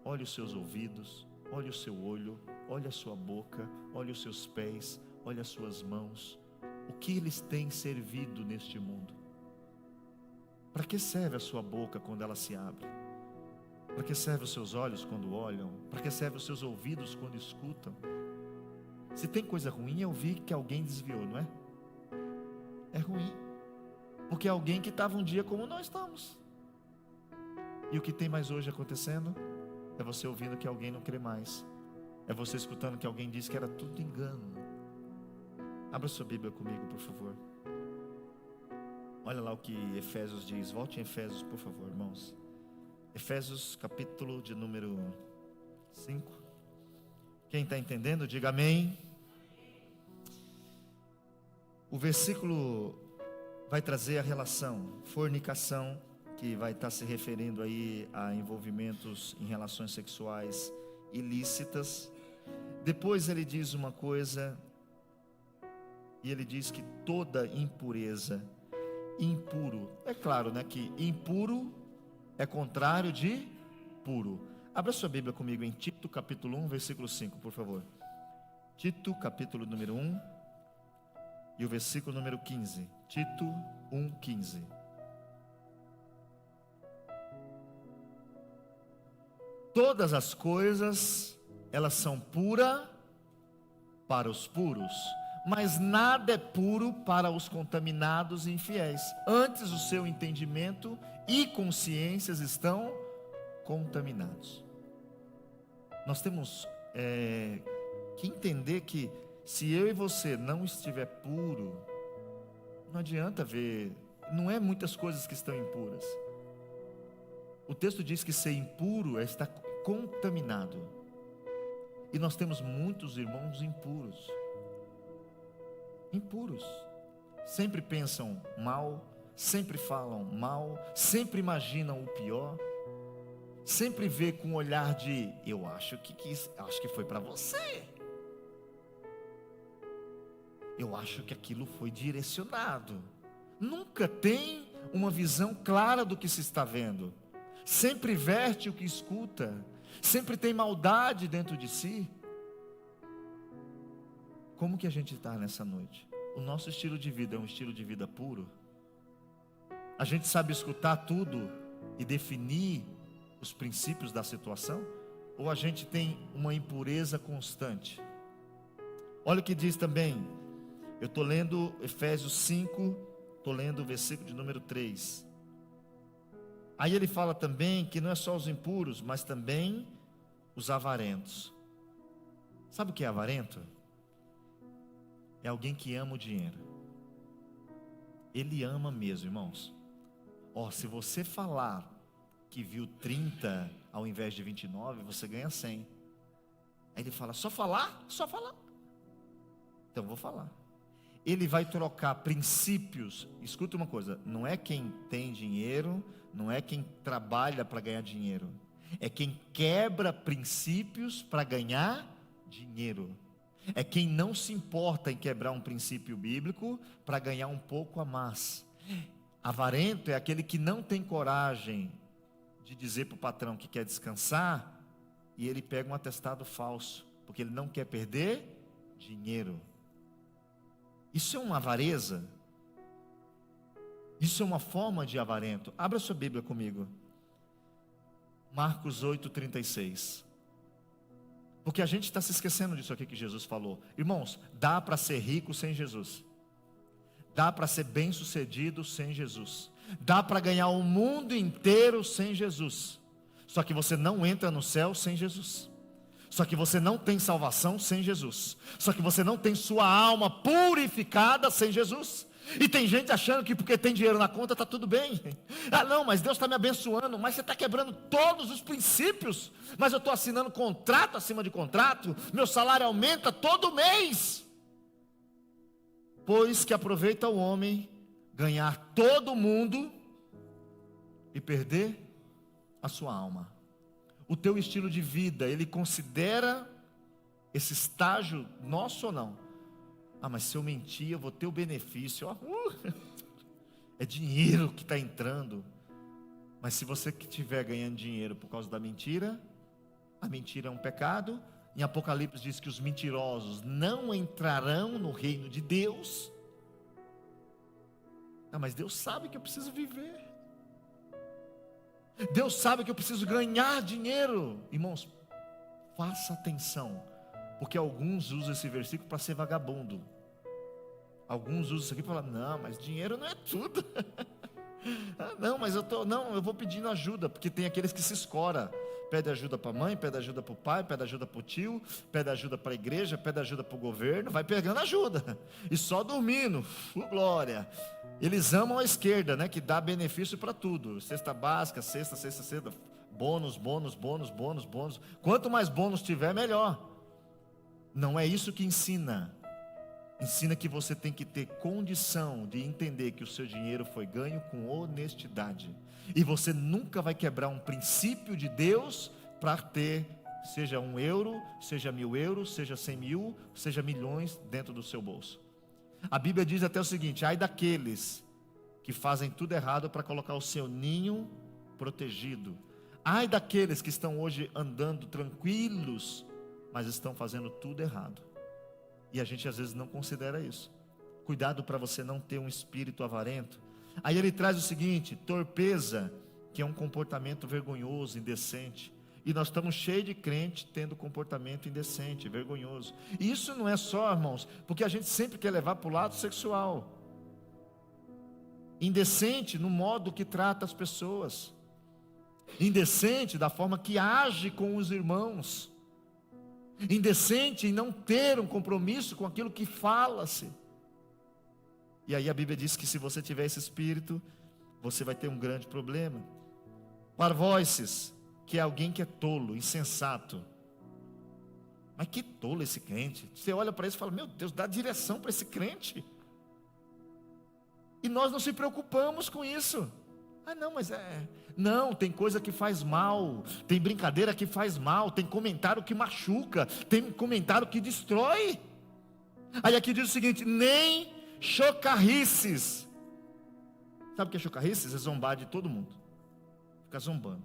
olhe os seus ouvidos, olhe o seu olho, olhe a sua boca, olhe os seus pés, olhe as suas mãos. O que eles têm servido neste mundo? Para que serve a sua boca quando ela se abre? Para que serve os seus olhos quando olham? Para que serve os seus ouvidos quando escutam? Se tem coisa ruim, eu vi que alguém desviou, não é? É ruim, porque é alguém que estava um dia como nós estamos. E o que tem mais hoje acontecendo? É você ouvindo que alguém não crê mais. É você escutando que alguém disse que era tudo engano. Abra sua Bíblia comigo, por favor. Olha lá o que Efésios diz. Volte em Efésios, por favor, irmãos. Efésios, capítulo de número 5. Quem está entendendo, diga amém. O versículo vai trazer a relação, fornicação, que vai estar se referindo aí a envolvimentos em relações sexuais ilícitas. Depois ele diz uma coisa, e ele diz que toda impureza, impuro, é claro, né, que impuro é contrário de puro. Abra sua Bíblia comigo em Tito capítulo 1, versículo 5, por favor. Tito capítulo número 1 e o versículo número 15. Tito 1, 15. Todas as coisas, elas são puras para os puros, mas nada é puro para os contaminados e infiéis. Antes o seu entendimento e consciências estão contaminados. Nós temos que entender que se eu e você não estiver puro, não adianta ver, não é muitas coisas que estão impuras. O texto diz que ser impuro é estar contaminado. E nós temos muitos irmãos impuros. Impuros. Sempre pensam mal, sempre falam mal, sempre imaginam o pior. Sempre vê com um olhar de, eu acho que foi para você. Eu acho que aquilo foi direcionado. Nunca tem uma visão clara do que se está vendo. Sempre verte o que escuta. Sempre tem maldade dentro de si. Como que a gente está nessa noite? O nosso estilo de vida é um estilo de vida puro? A gente sabe escutar tudo e definir os princípios da situação? Ou a gente tem uma impureza constante? Olha o que diz também. Eu estou lendo Efésios 5, estou lendo o versículo de número 3. Aí ele fala também que não é só os impuros, mas também os avarentos. Sabe o que é avarento? É alguém que ama o dinheiro. Ele ama mesmo, irmãos. Se você falar que viu 30 ao invés de 29, você ganha 100. Aí ele fala, só falar? Só falar. Então vou falar. Ele vai trocar princípios. Escuta uma coisa, não é quem tem dinheiro, não é quem trabalha para ganhar dinheiro, é quem quebra princípios para ganhar dinheiro. É quem não se importa em quebrar um princípio bíblico para ganhar um pouco a mais. Avarento é aquele que não tem coragem de dizer para o patrão que quer descansar, e ele pega um atestado falso, porque ele não quer perder dinheiro. Isso é uma avareza. Isso é uma forma de avarento. Abra sua Bíblia comigo. Marcos 8:36. Porque a gente está se esquecendo disso aqui que Jesus falou. Irmãos, dá para ser rico sem Jesus. Dá para ser bem sucedido sem Jesus. Dá para ganhar o mundo inteiro sem Jesus. Só que você não entra no céu sem Jesus. Só que você não tem salvação sem Jesus. Só que você não tem sua alma purificada sem Jesus. E tem gente achando que porque tem dinheiro na conta está tudo bem. Ah não, mas Deus está me abençoando. Mas você está quebrando todos os princípios. Mas eu estou assinando contrato acima de contrato. Meu salário aumenta todo mês. Pois que aproveita o homem ganhar todo mundo e perder a sua alma. O teu estilo de vida, ele considera esse estágio nosso ou não? Ah, mas se eu mentir, eu vou ter o benefício. É dinheiro que está entrando. Mas se você que estiver ganhando dinheiro por causa da mentira, a mentira é um pecado. Em Apocalipse diz que os mentirosos não entrarão no reino de Deus. Ah, mas Deus sabe que eu preciso viver. Deus sabe que eu preciso ganhar dinheiro. Irmãos, faça atenção. Porque alguns usam esse versículo para ser vagabundo. Alguns usam isso aqui para falar, não, mas dinheiro não é tudo. Ah, não, mas eu vou pedindo ajuda, porque tem aqueles que se escora. Pede ajuda para a mãe, pede ajuda para o pai, pede ajuda para o tio, pede ajuda para a igreja, pede ajuda para o governo, vai pegando ajuda. E só dormindo, glória. Eles amam a esquerda, né, que dá benefício para tudo. Cesta básica, sexta, bônus. Quanto mais bônus tiver, melhor. Não é isso que ensina. Ensina que você tem que ter condição de entender que o seu dinheiro foi ganho com honestidade. E você nunca vai quebrar um princípio de Deus para ter, seja 1 euro, seja 1.000 euros, seja 100 mil, seja milhões dentro do seu bolso. A Bíblia diz até o seguinte: ai daqueles que fazem tudo errado para colocar o seu ninho protegido. Ai daqueles que estão hoje andando tranquilos, mas estão fazendo tudo errado. E a gente às vezes não considera isso. Cuidado para você não ter um espírito avarento. Aí ele traz o seguinte: torpeza, que é um comportamento vergonhoso, indecente. E nós estamos cheios de crente tendo comportamento indecente, vergonhoso. E isso não é só, irmãos, porque a gente sempre quer levar para o lado sexual. Indecente no modo que trata as pessoas. Indecente da forma que age com os irmãos. Indecente em não ter um compromisso com aquilo que fala-se. E aí a Bíblia diz que se você tiver esse espírito, você vai ter um grande problema. Parvoices, que é alguém que é tolo, insensato. Mas que tolo esse crente. Você olha para isso e fala, meu Deus, dá direção para esse crente. E nós não se preocupamos com isso. Ah não, mas não, tem coisa que faz mal, tem brincadeira que faz mal, tem comentário que machuca, tem comentário que destrói. Aí aqui diz o seguinte: nem chocarrices. Sabe o que é chocarrices? É zombar de todo mundo. Fica zombando.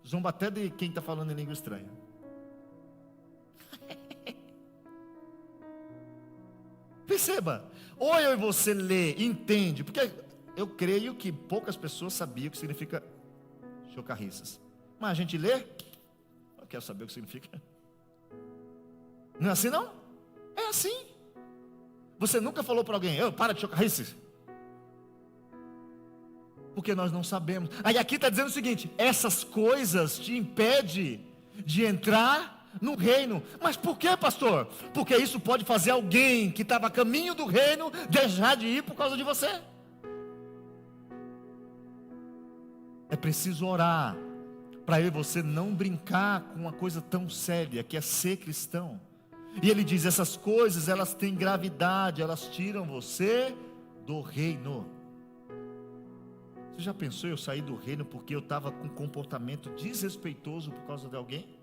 Zomba até de quem está falando em língua estranha. Perceba, ou eu e você lê, entende, porque eu creio que poucas pessoas sabiam o que significa chocarriças. Mas a gente lê, eu quero saber o que significa. Não é assim não? É assim. Você nunca falou para alguém, para de chocarriças? Porque nós não sabemos. Aí aqui está dizendo o seguinte: essas coisas te impedem de entrar no reino. Mas por que, pastor? Porque isso pode fazer alguém que estava a caminho do reino deixar de ir por causa de você. É preciso orar para eu e você não brincar com uma coisa tão séria que é ser cristão. E ele diz: essas coisas, elas têm gravidade, elas tiram você do reino. Você já pensou eu sair do reino porque eu estava com um comportamento desrespeitoso por causa de alguém?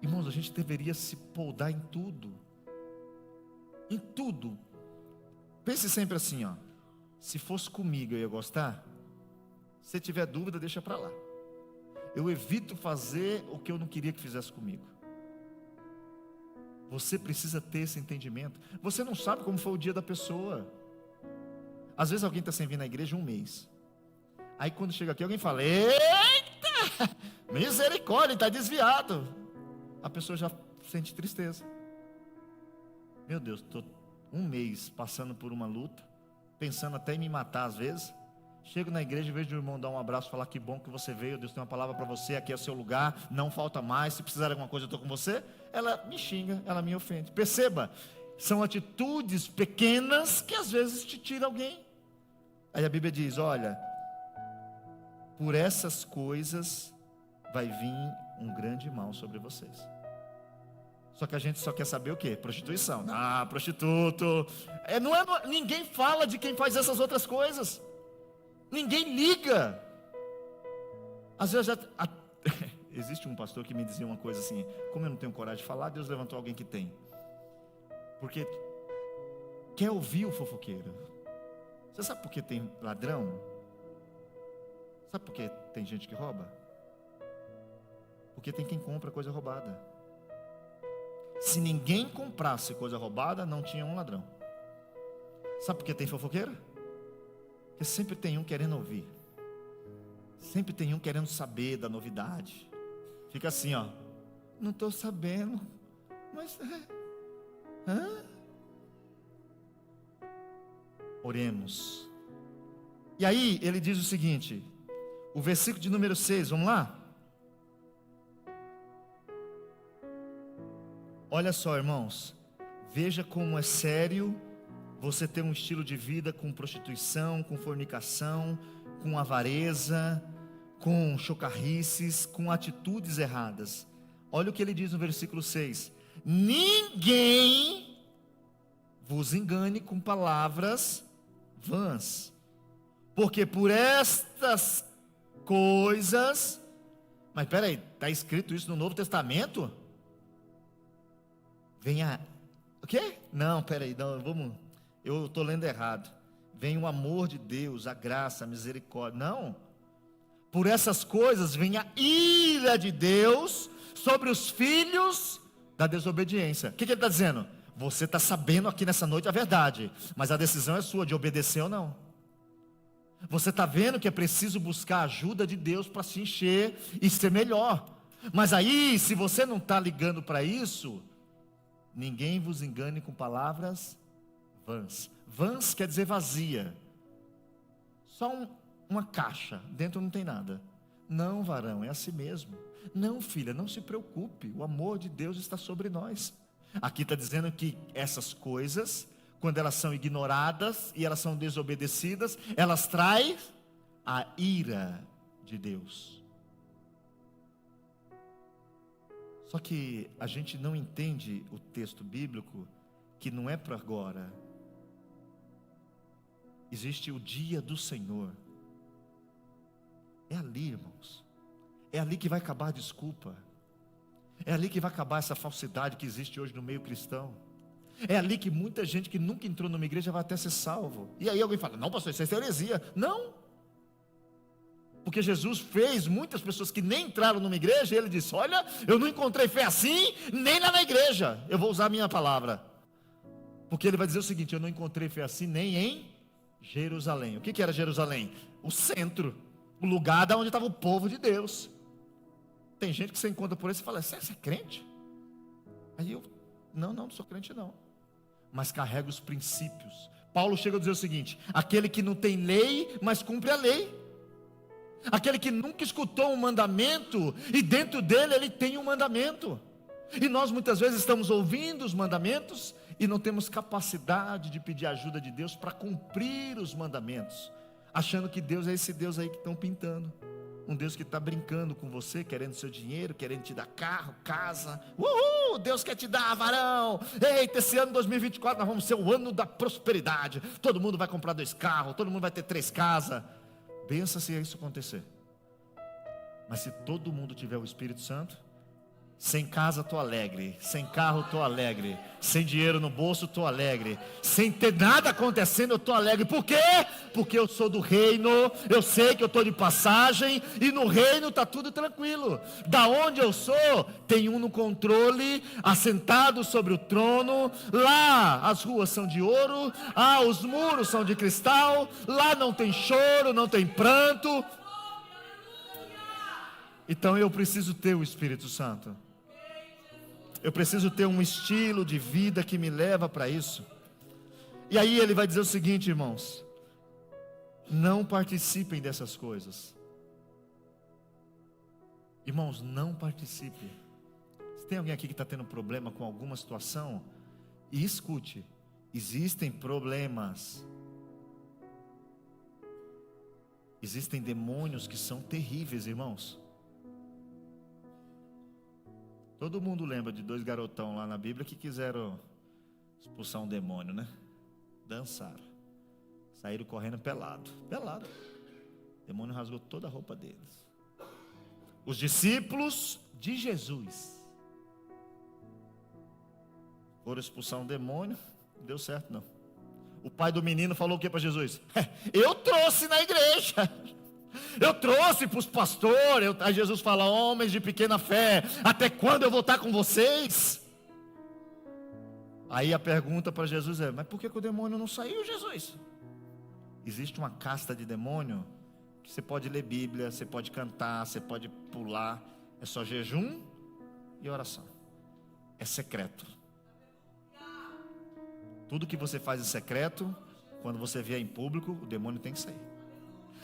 Irmãos, a gente deveria se poldar em tudo. Em tudo. Pense sempre assim, se fosse comigo eu ia gostar? Se tiver dúvida, deixa para lá. Eu evito fazer o que eu não queria que fizesse comigo. Você precisa ter esse entendimento. Você não sabe como foi o dia da pessoa. Às vezes alguém está sem vir na igreja 1 mês. Aí quando chega aqui alguém fala: eita, misericórdia, está desviado. A pessoa já sente tristeza. Meu Deus, estou 1 mês passando por uma luta, pensando até em me matar às vezes. Chego na igreja, vejo o irmão dar um abraço, falar: que bom que você veio, Deus tem uma palavra para você, aqui é o seu lugar, não falta mais, se precisar de alguma coisa eu estou com você. Ela me xinga, ela me ofende. Perceba, São atitudes pequenas que às vezes te tiram alguém. Aí a Bíblia diz, olha, por essas coisas vai vir um grande mal sobre vocês. Só que a gente só quer saber o quê? Prostituição. Ah, prostituto. Ninguém fala de quem faz essas outras coisas. Ninguém liga. Às vezes existe um pastor que me dizia uma coisa assim: como eu não tenho coragem de falar, Deus levantou alguém que tem. Porque quer ouvir o fofoqueiro. Você sabe por que tem ladrão? Sabe por que tem gente que rouba? Porque tem quem compra coisa roubada. Se ninguém comprasse coisa roubada, não tinha um ladrão. Sabe por que tem fofoqueiro? Porque sempre tem um querendo ouvir. Sempre tem um querendo saber da novidade. Fica assim, ó. Não estou sabendo. Mas... Oremos. E aí ele diz o seguinte, o versículo de número 6, vamos lá? Olha só, irmãos, veja como é sério você ter um estilo de vida com prostituição, com fornicação, com avareza, com chocarrices, com atitudes erradas. Olha o que ele diz no versículo 6: ninguém vos engane com palavras vãs, porque por estas coisas... Mas peraí, está escrito isso no Novo Testamento? Venha... O quê? Não, peraí, não, vamos... Eu estou lendo errado. Vem o amor de Deus, a graça, a misericórdia. Não. Por essas coisas vem a ira de Deus sobre os filhos da desobediência. O que ele está dizendo? Você está sabendo aqui nessa noite a verdade, mas a decisão é sua de obedecer ou não. Você está vendo que é preciso buscar a ajuda de Deus para se encher e ser melhor. Mas aí, se você não está ligando para isso, ninguém vos engane com palavras vãs. Vãs quer dizer vazia. Só uma caixa, dentro não tem nada. Não, varão, é assim mesmo. Não, filha, não se preocupe, o amor de Deus está sobre nós. Aqui está dizendo que essas coisas, quando elas são ignoradas e elas são desobedecidas, elas trazem a ira de Deus. Só que a gente não entende o texto bíblico, que não é para agora. Existe o dia do Senhor. É ali, irmãos. É ali que vai acabar a desculpa. É ali que vai acabar essa falsidade que existe hoje no meio cristão. É ali que muita gente que nunca entrou numa igreja vai até ser salvo. E aí alguém fala, não pastor, isso é heresia. Não. Porque Jesus fez muitas pessoas que nem entraram numa igreja, e ele disse, olha, eu não encontrei fé assim, nem lá na igreja. Eu vou usar a minha palavra. Porque ele vai dizer o seguinte, eu não encontrei fé assim nem em Jerusalém. O que era Jerusalém? O centro, o lugar da onde estava o povo de Deus. Tem gente que você encontra por aí e fala, você é crente? Aí eu, não sou crente não, mas carrego os princípios. Paulo chega a dizer o seguinte, aquele que não tem lei, mas cumpre a lei. Aquele que nunca escutou um mandamento, e dentro dele ele tem um mandamento. E nós muitas vezes estamos ouvindo os mandamentos, e não temos capacidade de pedir ajuda de Deus para cumprir os mandamentos, achando que Deus é esse Deus aí que estão pintando. Um Deus que está brincando com você, querendo seu dinheiro, querendo te dar carro, casa. Deus quer te dar, varão. Eita, esse ano 2024 nós vamos ser o ano da prosperidade. Todo mundo vai comprar 2 carros, todo mundo vai ter 3 casas. Pensa se isso acontecer. Mas se todo mundo tiver o Espírito Santo, sem casa estou alegre, sem carro estou alegre, sem dinheiro no bolso estou alegre, sem ter nada acontecendo eu estou alegre. Por quê? Porque eu sou do reino, eu sei que eu estou de passagem, e no reino está tudo tranquilo. Da onde eu sou, tem um no controle, assentado sobre o trono. Lá as ruas são de ouro, os muros são de cristal, lá não tem choro, não tem pranto. Então eu preciso ter o Espírito Santo. Eu preciso ter um estilo de vida que me leva para isso. E aí ele vai dizer o seguinte, irmãos: não participem dessas coisas. Irmãos, não participem. Se tem alguém aqui que está tendo problema com alguma situação, E escute, existem problemas, existem demônios que são terríveis, irmãos. Todo mundo lembra de 2 garotão lá na Bíblia que quiseram expulsar um demônio, né? Dançaram, saíram correndo pelado. O demônio rasgou toda a roupa deles. Os discípulos de Jesus foram expulsar um demônio, não deu certo não. O pai do menino falou o que para Jesus? Eu trouxe na igreja, eu trouxe para os pastores. Aí Jesus fala: homens de pequena fé, até quando eu vou estar com vocês? Aí a pergunta para Jesus é: mas por que o demônio não saiu, Jesus? Existe uma casta de demônio que você pode ler Bíblia, você pode cantar, você pode pular, é só jejum e oração, é secreto. Tudo que você faz em secreto, quando você vier em público, o demônio tem que sair.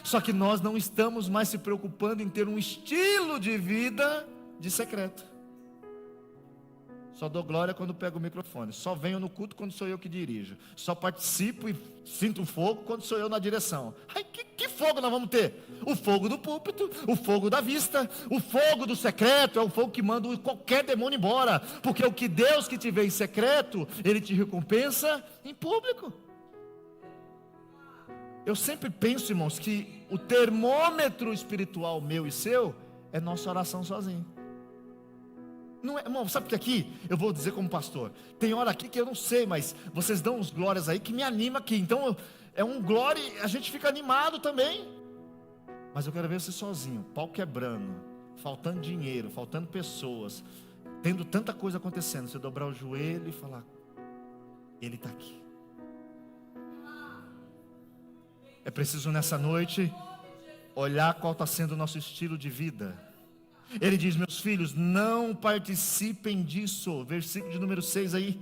Só que nós não estamos mais se preocupando em ter um estilo de vida de secreto. Só dou glória quando pego o microfone. Só venho no culto quando sou eu que dirijo. Só participo e sinto fogo quando sou eu na direção. Ai, que fogo nós vamos ter? O fogo do púlpito, o fogo da vista, o fogo do secreto. É o fogo que manda qualquer demônio embora. Porque o que Deus que te vê em secreto, Ele te recompensa em público. Eu sempre penso, irmãos, que o termômetro espiritual meu e seu é nossa oração sozinho. Não é, irmão, sabe que aqui, eu vou dizer como pastor, tem hora aqui que eu não sei, mas vocês dão uns glórias aí que me anima aqui. Então é um glória, a gente fica animado também. Mas eu quero ver você sozinho, pau quebrando, faltando dinheiro, faltando pessoas, tendo tanta coisa acontecendo. Você dobrar o joelho e falar: Ele está aqui. É preciso nessa noite olhar qual está sendo o nosso estilo de vida. Ele diz: meus filhos, não participem disso. Versículo de número 6 aí: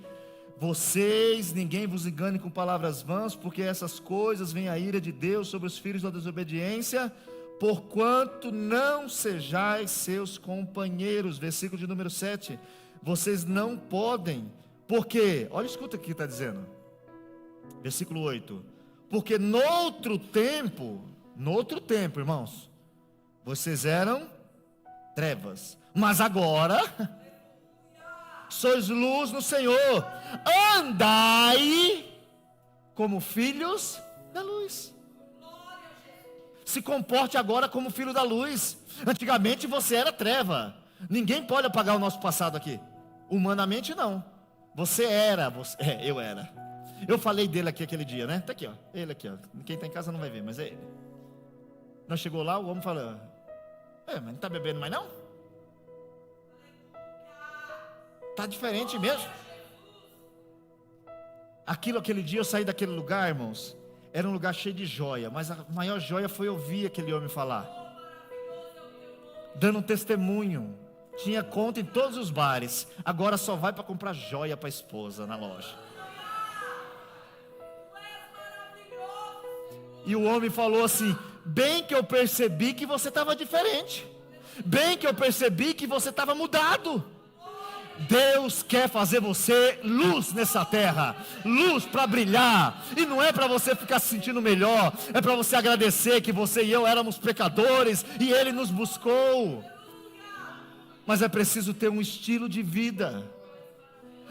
vocês, ninguém vos engane com palavras vãs, porque essas coisas vem a ira de Deus sobre os filhos da desobediência, porquanto não sejais seus companheiros. Versículo de número 7: vocês não podem, porque, olha, escuta o que está dizendo. Versículo 8: porque noutro tempo, irmãos, vocês eram trevas, mas agora sois luz no Senhor. Andai como filhos da luz. Se comporte agora como filho da luz. Antigamente você era treva. Ninguém pode apagar o nosso passado aqui. Humanamente não. Você era, eu era. Eu falei dele aqui aquele dia, né? Tá aqui, ó. Ele aqui, ó. Quem está em casa não vai ver, mas é ele. Nós chegou lá, o homem falou: mas não está bebendo mais não? Está diferente mesmo? Aquele dia eu saí daquele lugar, irmãos, era um lugar cheio de joia, mas a maior joia foi ouvir aquele homem falar, dando um testemunho. Tinha conta em todos os bares, agora só vai para comprar joia para a esposa na loja. E o homem falou assim: bem que eu percebi que você estava diferente, bem que eu percebi que você estava mudado. Deus quer fazer você luz nessa terra, luz para brilhar, e não é para você ficar se sentindo melhor, é para você agradecer que você e eu éramos pecadores, e Ele nos buscou. Mas é preciso ter um estilo de vida,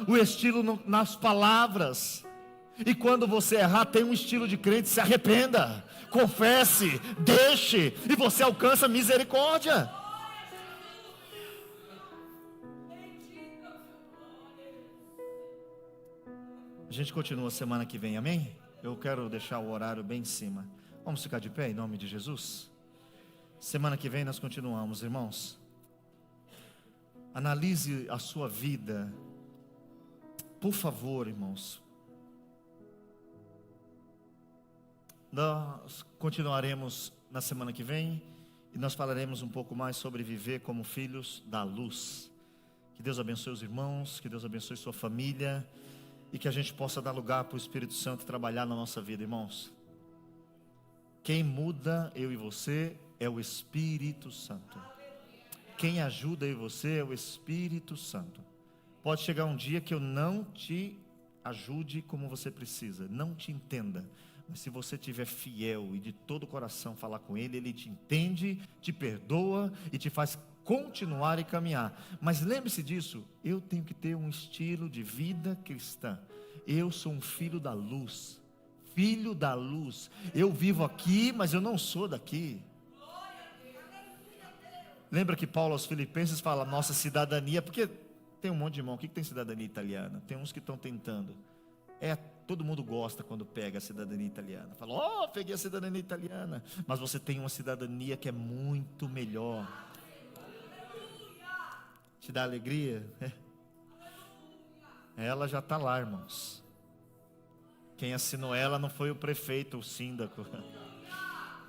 o estilo nas palavras. E quando você errar, tem um estilo de crente: se arrependa, confesse, deixe, e você alcança misericórdia. A gente continua semana que vem, amém? Eu quero deixar o horário bem em cima. Vamos ficar de pé em nome de Jesus? Semana que vem nós continuamos, irmãos. Analise a sua vida, por favor, irmãos. Nós continuaremos na semana que vem e nós falaremos um pouco mais sobre viver como filhos da luz. Que Deus abençoe os irmãos, que Deus abençoe sua família e que a gente possa dar lugar para o Espírito Santo trabalhar na nossa vida, irmãos. Quem muda eu e você é o Espírito Santo. Quem ajuda eu e você é o Espírito Santo. Pode chegar um dia que eu não te ajude como você precisa, não te entenda. Mas se você estiver fiel e de todo o coração falar com Ele, Ele te entende, te perdoa e te faz continuar e caminhar. Mas lembre-se disso, eu tenho que ter um estilo de vida cristã. Eu sou um filho da luz. Filho da luz. Eu vivo aqui, mas eu não sou daqui. Lembra que Paulo aos Filipenses fala nossa cidadania, porque tem um monte de irmão, o que tem cidadania italiana? Tem uns que estão tentando. Todo mundo gosta quando pega a cidadania italiana. Fala, peguei a cidadania italiana. Mas você tem uma cidadania que é muito melhor. Te dá alegria? Ela já está lá, irmãos. Quem assinou ela não foi o prefeito, o síndico.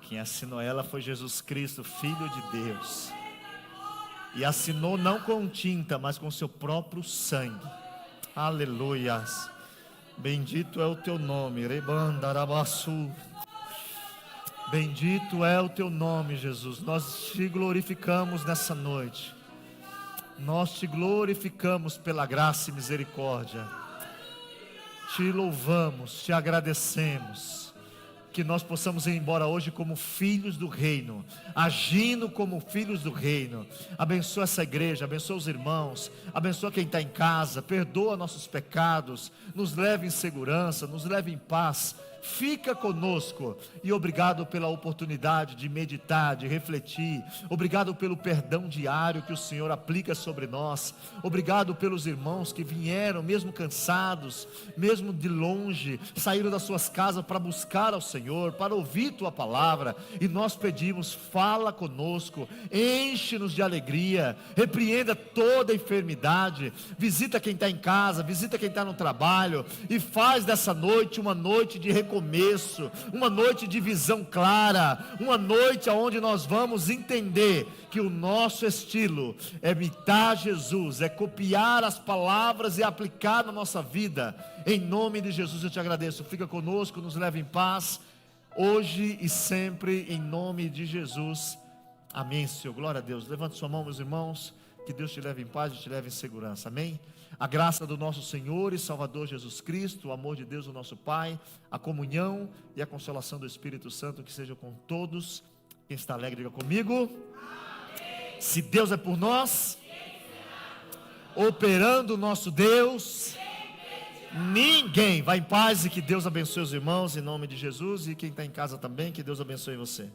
Quem assinou ela foi Jesus Cristo, Filho de Deus. E assinou não com tinta, mas com seu próprio sangue. Aleluias. Bendito é o teu nome, Rebandarabaçu. Bendito é o teu nome, Jesus. Nós te glorificamos nessa noite. Nós te glorificamos pela graça e misericórdia. Te louvamos, te agradecemos. Que nós possamos ir embora hoje como filhos do reino, agindo como filhos do reino. Abençoa essa igreja, abençoa os irmãos, abençoa quem está em casa, perdoa nossos pecados, nos leve em segurança, nos leve em paz. Fica conosco e obrigado pela oportunidade de meditar, de refletir. Obrigado pelo perdão diário que o Senhor aplica sobre nós. Obrigado pelos irmãos que vieram, mesmo cansados, mesmo de longe, saíram das suas casas para buscar ao Senhor, para ouvir Tua palavra. E nós pedimos, fala conosco, enche-nos de alegria, repreenda toda enfermidade, visita quem está em casa, visita quem está no trabalho e faz dessa noite uma noite de recomeço, uma noite de visão clara, uma noite onde nós vamos entender que o nosso estilo é imitar Jesus, é copiar as palavras e aplicar na nossa vida. Em nome de Jesus eu te agradeço. Fica conosco, nos leva em paz, hoje e sempre, em nome de Jesus. Amém, Senhor. Glória a Deus. Levante sua mão, meus irmãos. Que Deus te leve em paz e te leve em segurança. Amém? A graça do nosso Senhor e Salvador Jesus Cristo, o amor de Deus, o nosso Pai, a comunhão e a consolação do Espírito Santo, que seja com todos. Quem está alegre, diga comigo. Amém. Se Deus é por nós, operando o nosso Deus, ninguém. Vai em paz e que Deus abençoe os irmãos, em nome de Jesus. E quem está em casa também, que Deus abençoe você.